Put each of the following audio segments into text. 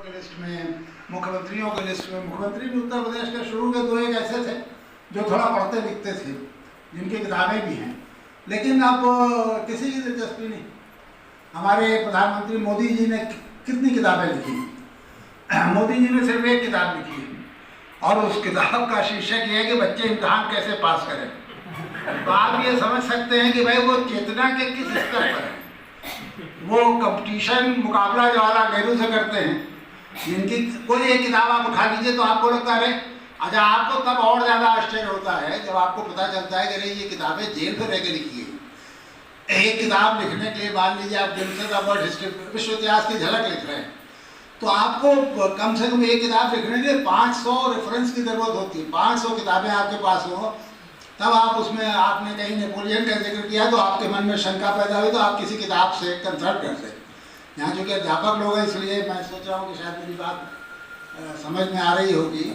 की लिस्ट में, मुख्यमंत्रियों की लिस्ट में। मुख्यमंत्री भी उत्तर प्रदेश के शुरू के 2 एक ऐसे थे जो थोड़ा पढ़ते लिखते थे, जिनकी किताबें भी हैं, लेकिन अब किसी की दिलचस्पी नहीं। हमारे प्रधानमंत्री मोदी जी ने कितनी किताबें लिखी? मोदी जी ने सिर्फ एक किताब लिखी है और उस किताब का शीर्षक ये है कि बच्चे इम्तिहान कैसे पास करें। तो आप ये समझ सकते हैं कि भाई वो चेतना के किस स्तर पर है। वो कंपटीशन, मुकाबला जवाहरलाल नेहरू से करते हैं, जिनकी कोई एक किताब आप उठा लीजिए तो आपको लगता है अच्छा, आपको तब और ज़्यादा आश्चर्य होता है जब आपको पता चलता है कि अरे ये किताबें जेल में रह के लिखी है। एक किताब लिखने के लिए मान लीजिए आप गिनसेस ऑफ वर्ल्ड हिस्ट्री, विश्व इतिहास की झलक लिख रहे हैं, तो आपको कम से कम एक किताब लिखने के लिए 500 रेफरेंस की ज़रूरत होती है। 500 किताबें आपके पास हो, तब आप उसमें, आपने कहीं नेपोलियन का जिक्र किया तो आपके मन में शंका पैदा हुई तो आप किसी किताब से कंसल्ट करते हैं। यहाँ चूँकि अध्यापक लोग हैं इसलिए मैं सोच रहा हूँ कि शायद मेरी बात समझ में आ रही होगी,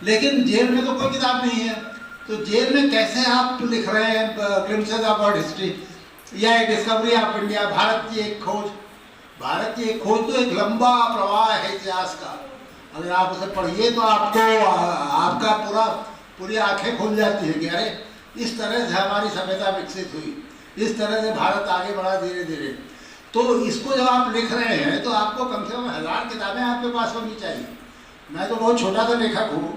लेकिन जेल में तो कोई किताब नहीं है, तो जेल में कैसे आप लिख रहे हैं ग्लिम्पसेस ऑफ वर्ल्ड हिस्ट्री या डिस्कवरी ऑफ इंडिया, भारत की एक खोज। भारत की एक खोज तो एक लंबा प्रवाह है इतिहास का। अगर आप उसे पढ़िए तो आपको आपका पूरी आंखें खुल जाती हैं कि अरे इस तरह से हमारी सभ्यता विकसित हुई, इस तरह से भारत आगे बढ़ा धीरे धीरे। तो इसको जब आप लिख रहे हैं तो आपको कम से कम 1000 किताबें आपके पास होनी चाहिए। मैं तो बहुत छोटा सा लेखक हूँ,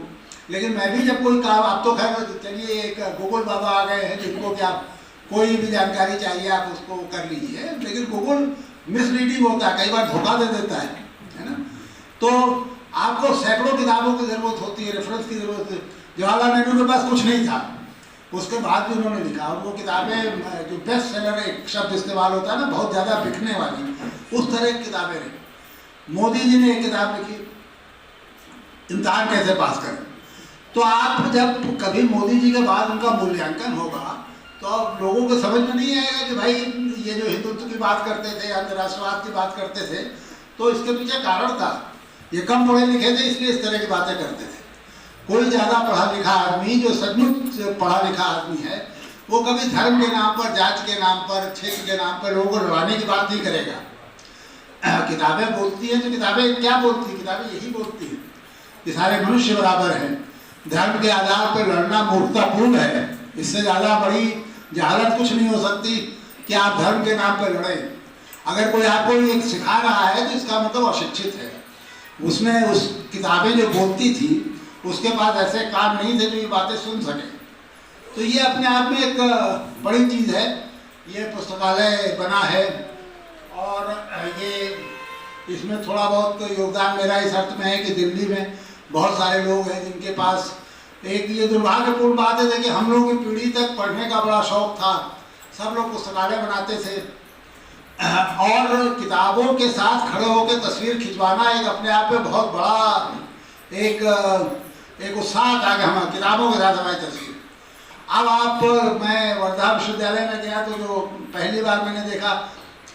लेकिन मैं भी जब कोई काम, आप तो खैर चलिए एक गूगल बाबा आ गए हैं जिनको कि आप कोई भी जानकारी चाहिए आप उसको कर लीजिए, लेकिन गूगल मिसलीडिंग होता है, कई बार धोखा दे देता है ना। तो आपको सैकड़ों किताबों की ज़रूरत होती है, रेफरेंस की ज़रूरत होती है। जवाहरलाल नेहरू के पास कुछ नहीं था, उसके बाद भी उन्होंने लिखा, और वो किताबें जो बेस्ट सेलर एक शब्द इस्तेमाल होता है ना, बहुत ज़्यादा बिकने वाली, उस तरह की किताबें रही। मोदी जी ने एक किताब लिखी, इम्तिहान कैसे पास करें। तो आप जब कभी मोदी जी के बाद उनका मूल्यांकन होगा तो अब लोगों को समझ में नहीं आएगा कि भाई ये जो हिंदुत्व की बात करते थे, अंतर्राष्ट्रवाद की बात करते थे, तो इसके पीछे कारण था, ये कम पढ़े लिखे थे इसलिए इस तरह की बातें करते थे। कोई ज़्यादा पढ़ा लिखा आदमी, जो सचमुच पढ़ा लिखा आदमी है, वो कभी धर्म के नाम पर, जात के नाम पर, क्षेत्र के नाम पर लोगों को लड़ाने की बात नहीं करेगा। किताबें बोलती हैं तो किताबें क्या बोलती हैं? किताबें यही बोलती हैं कि सारे मनुष्य बराबर हैं, धर्म के आधार पर लड़ना मूर्खतापूर्ण है, इससे ज़्यादा बड़ी जहालत कुछ नहीं हो सकती कि आप धर्म के नाम पर लड़ें। अगर कोई आपको ये सिखा रहा है तो इसका मतलब अशिक्षित है। उसमें उस किताबें जो बोलती थी उसके पास ऐसे काम नहीं थे जो ये बातें सुन सके। तो ये अपने आप में एक बड़ी चीज़ है। ये पुस्तकालय बना है और ये इसमें थोड़ा बहुत योगदान मेरा इस अर्थ में है कि दिल्ली में बहुत सारे लोग हैं जिनके पास, एक ये दुर्भाग्यपूर्ण बात है कि हम लोगों की पीढ़ी तक पढ़ने का बड़ा शौक था, सब लोग पुस्तकालय बनाते थे और किताबों के साथ खड़े होकर तस्वीर खिंचवाना एक अपने आप में बहुत बड़ा एक उत्साह था कि हम किताबों के साथ हमारी तस्वीर। अब मैं वर्धा विश्वविद्यालय में गया तो जो पहली बार मैंने देखा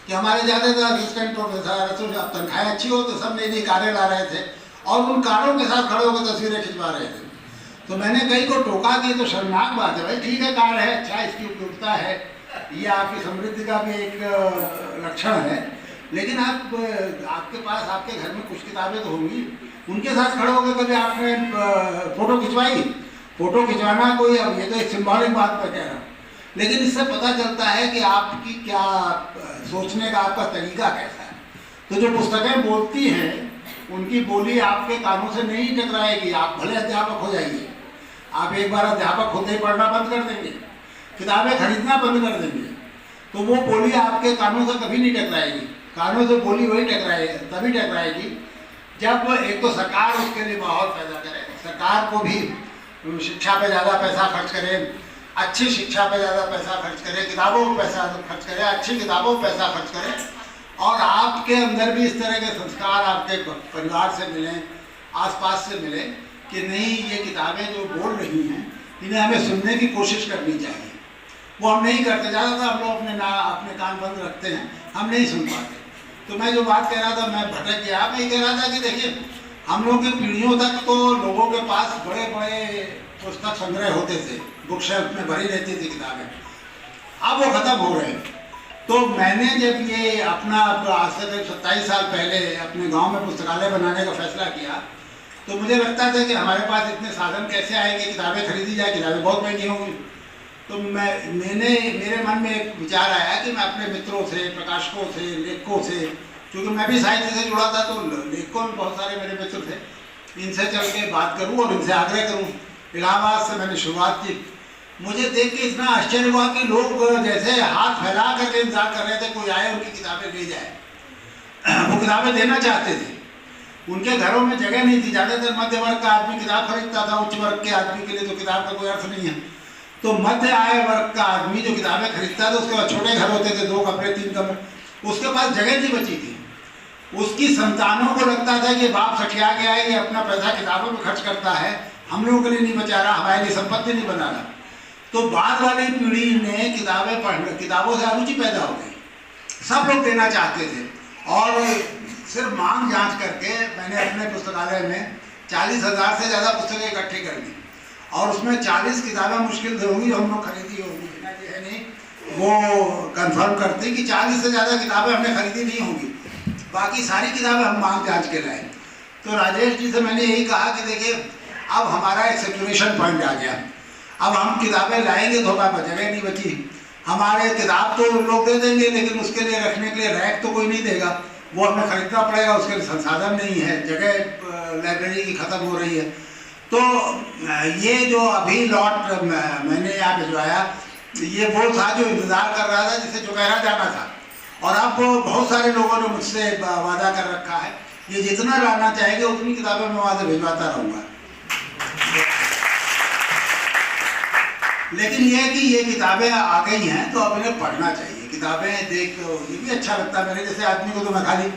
कि हमारे ज़्यादातर असिस्टेंट प्रोफेसर, तनख्वाहें अच्छी हो तो सब नई नई कारें ला रहे थे और उन कारों के साथ खड़े होकर तस्वीरें खिंचवा रहे थे। तो मैंने कई को टोका कि तो शर्मनाक बात है, भाई ठीक है कार है, अच्छा इसकी उपयोगिता है, ये आपकी समृद्धि का भी एक लक्षण है, लेकिन आपके पास आपके घर में कुछ किताबें तो होंगी, उनके साथ खड़े होकर कभी आपने फ़ोटो खिंचवाई? फ़ोटो खिंचवाना कोई, अब ये तो एक सिंबॉलिक बात पर कह रहा हूँ, लेकिन इससे पता चलता है कि आपकी क्या सोचने का आपका तरीका कैसा है। तो जो पुस्तकें बोलती हैं उनकी बोली आपके कानों से नहीं टकराएगी। आप भले अध्यापक हो जाइए, आप एक बार अध्यापक होते ही पढ़ना बंद कर देंगे, किताबें खरीदना बंद कर देंगे, तो वो बोली आपके कानों से कभी नहीं टकराएगी। कानों से बोली वही तभी टकराएगी जब एक तो सरकार उसके लिए माहौल पैदा करे, सरकार को भी शिक्षा पे ज़्यादा पैसा खर्च करे, अच्छी शिक्षा पे ज़्यादा पैसा खर्च करे, किताबों पर पैसा खर्च करे, अच्छी किताबों पर पैसा खर्च करे, और आपके अंदर भी इस तरह के संस्कार आपके परिवार से मिलें, आसपास से मिलें कि नहीं ये किताबें जो बोल रही हैं इन्हें हमें सुनने की कोशिश करनी चाहिए। वो हम नहीं करते, ज़्यादातर हम लोग अपने कान बंद रखते हैं, हम नहीं सुन पाते। तो मैं जो बात कह रहा था, मैं भटक गया। मैं ये कह रहा था कि देखिए हम लोग की पीढ़ियों तक तो लोगों के पास बड़े बड़े पुस्तक संग्रह होते थे, बुक शेल्फ में भरी रहती थी किताबें, अब वो ख़त्म हो रहे हैं। तो मैंने जब ये अपना आज से करीब 27 साल पहले अपने गांव में पुस्तकालय बनाने का फैसला किया, तो मुझे लगता था कि हमारे पास इतने साधन कैसे आएंगे, किताबें खरीदी जाए, किताबें बहुत महंगी होंगी। तो मेरे मन में एक विचार आया कि मैं अपने मित्रों से, प्रकाशकों से, लेखकों से, क्योंकि मैं भी साहित्य से जुड़ा था, तो लेखकों में बहुत सारे मेरे मित्र थे, इनसे चल के बात करूं और इनसे आग्रह करूं। इलाहाबाद से मैंने शुरुआत की। मुझे देख के इतना आश्चर्य हुआ कि लोग जैसे हाथ फैला करके इंतजार कर रहे थे कोई आए उनकी किताबें ले जाए। वो किताबें देना चाहते थे, उनके घरों में जगह नहीं थी। ज़्यादातर मध्य वर्ग का आदमी किताब खरीदता था, उच्च वर्ग के आदमी के लिए तो किताब का कोई अर्थ नहीं है। तो मध्य आय वर्ग का आदमी जो किताबें खरीदता था, उसके बाद छोटे घर होते थे, 2 कमरे 3 कमरे, उसके पास जगह नहीं बची थी। उसकी संतानों को लगता था कि बाप सठिया गया है, ये अपना पैसा किताबों में खर्च करता है, हम लोगों के लिए नहीं बचा रहा, हमारे लिए संपत्ति नहीं बना रहा। तो बाद वाली पीढ़ी ने किताबें पढ़ने, किताबों से अरुचि पैदा हो गई, सब लोग देना चाहते थे। और सिर्फ मांग जांच करके मैंने अपने पुस्तकालय में 40,000 से ज़्यादा पुस्तकें इकट्ठी कर ली, और उसमें 40 किताबें मुश्किल से होंगी जो हम लोग खरीदी होंगी। है नहीं, वो कंफर्म करते कि 40 से ज़्यादा किताबें हमने खरीदी नहीं होंगी, बाकी सारी किताबें हम मांग जांच के लाए। तो राजेश जी से मैंने यही कहा कि देखिए, अब हमारा एक सेचुरेशन पॉइंट आ गया, अब हम किताबें लाएंगे तो हमारे जगह नहीं बची। हमारे किताब तो लोग दे देंगे, लेकिन उसके लिए रखने के लिए रैक तो कोई नहीं देगा, वो हमें खरीदना पड़ेगा, उसके लिए संसाधन नहीं है, जगह लाइब्रेरी की ख़त्म हो रही है। तो ये जो अभी लॉट मैंने यहाँ भिजवाया, ये वो था जो इंतज़ार कर रहा था, जिसे चुकैरा जाना था। और अब बहुत सारे लोगों ने मुझसे वादा कर रखा है, ये जितना लाना चाहेंगे उतनी किताबें मैं वहाँ से भिजवाता रहूँगा। लेकिन ये कि ये किताबें आ गई हैं तो अब इन्हें पढ़ना चाहिए। किताबें देख ये भी अच्छा लगता है, मेरे जैसे आदमी को तो मैं खाली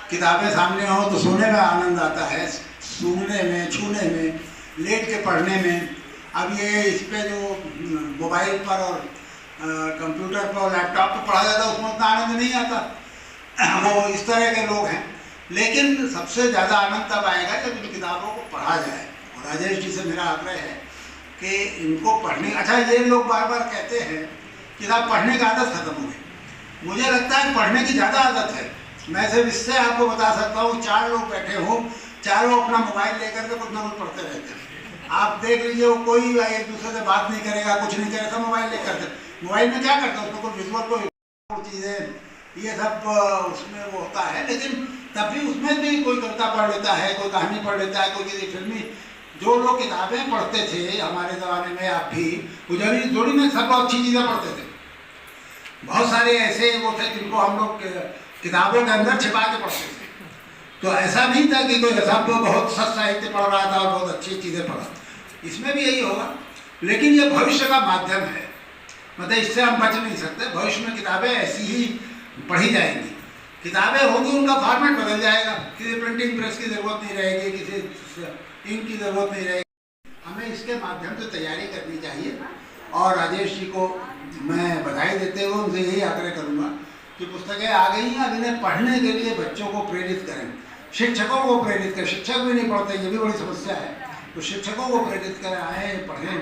किताबें सामने हो तो सोने में आनंद आता है, सूंघने में, छूने में, लेट के पढ़ने में। अब ये इस पर जो मोबाइल पर और कंप्यूटर पर और लैपटॉप पर पढ़ा जाता है, उसमें उतना आनंद नहीं आता। वो इस तरह के लोग हैं। लेकिन सबसे ज़्यादा आनंद तब आएगा जब इन किताबों को पढ़ा जाए। और राजेश जी से मेरा आग्रह है कि इनको पढ़ने, अच्छा ये लोग बार बार कहते हैं किताब पढ़ने की आदत खत्म हो गई। मुझे लगता है पढ़ने की ज़्यादा आदत है। मैं सिर्फ इससे आपको बता सकता हूँ, 4 लोग बैठे हो, चारों अपना मोबाइल लेकर के कुछ ना कुछ पढ़ते रहते हैं। आप देख लीजिए, वो कोई एक दूसरे से बात नहीं करेगा, कुछ नहीं करेगा, सब मोबाइल लेकर के। मोबाइल में क्या करते हैं, उसमें कोई विजुअल, कोई चीज़ें, ये सब उसमें वो होता है। लेकिन तब भी उसमें भी कोई कविता पढ़ लेता है, कोई कहानी पढ़ लेता है, कोई किसी फिल्मी। जो लोग किताबें पढ़ते थे हमारे ज़माने में, आप भी जोड़ी में सब लोग अच्छी चीज़ें पढ़ते थे। बहुत सारे ऐसे वो थे जिनको हम लोग किताबों के अंदर छिपा के पढ़ते थे। तो ऐसा नहीं था कि कोई सब बहुत सस्त साहित्य पढ़ रहा था और बहुत अच्छी चीज़ें पढ़ा, इसमें भी यही होगा। लेकिन ये भविष्य का माध्यम है, मतलब इससे हम बच नहीं सकते। भविष्य में किताबें ऐसी ही पढ़ी जाएंगी, किताबें होंगी, उनका फॉर्मेट बदल जाएगा, किसी प्रिंटिंग प्रेस की ज़रूरत नहीं रहेगी, किसी इंक की ज़रूरत नहीं रहेगी। हमें इसके माध्यम से तैयारी करनी चाहिए। और राजेश जी को मैं बधाई देते हुए उनसे यही आग्रह करूँगा कि पुस्तकें आ गई हैं, अब इन्हें पढ़ने के लिए बच्चों को प्रेरित करें, शिक्षकों को प्रेरित करें। शिक्षक भी नहीं पढ़ते, ये भी बड़ी समस्या है। तो शिक्षकों को प्रेरित करें, आए पढ़ें,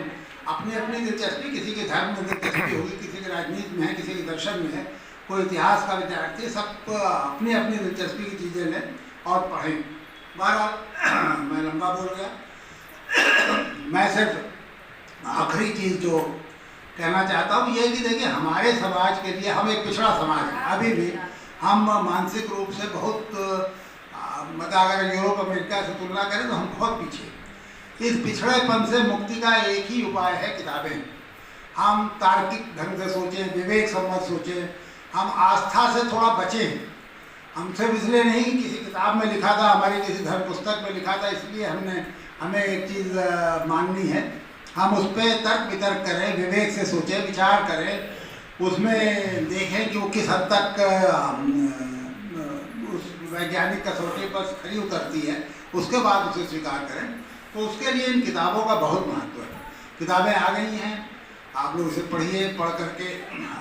अपनी अपनी दिलचस्पी, किसी के धर्म में दिलचस्पी होगी, किसी के राजनीति में है, किसी के दर्शन में है, कोई इतिहास का विद्यार्थी, सब अपनी अपनी दिलचस्पी की चीज़ें लें और पढ़ें। बहरहाल मैं लंबा बोल गया। मैं सिर्फ आखिरी चीज़ जो कहना चाहता हूँ ये कि देखिए, हमारे समाज के लिए, हम एक पिछड़ा समाज है अभी भी। हम मानसिक रूप से बहुत, मतलब अगर यूरोप अमेरिका से तुलना करें तो हम बहुत पीछे। इस पिछड़ेपन से मुक्ति का एक ही उपाय है किताबें। हम तार्किक ढंग से सोचें, विवेक सम्मत सोचें, हम आस्था से थोड़ा बचें। हम सिर्फ इसलिए नहीं किसी किताब में लिखा था, हमारी किसी धर्म पुस्तक में लिखा था, इसलिए हमें एक चीज़ माननी है। हम उस पर तर्क वितर्क करें, विवेक से सोचें, विचार करें, उसमें देखें कि वो किस हद तक उस वैज्ञानिक कसौटी पर खरी उतरती है, उसके बाद उसे स्वीकार करें। तो उसके लिए इन किताबों का बहुत महत्व है। किताबें आ गई हैं, आप लोग इसे पढ़िए। पढ़ करके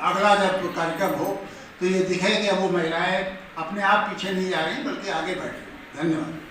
अगला जब कार्यक्रम हो तो ये दिखे कि अब वो महिलाएं अपने आप पीछे नहीं जा रही बल्कि आगे बढ़ रही। धन्यवाद।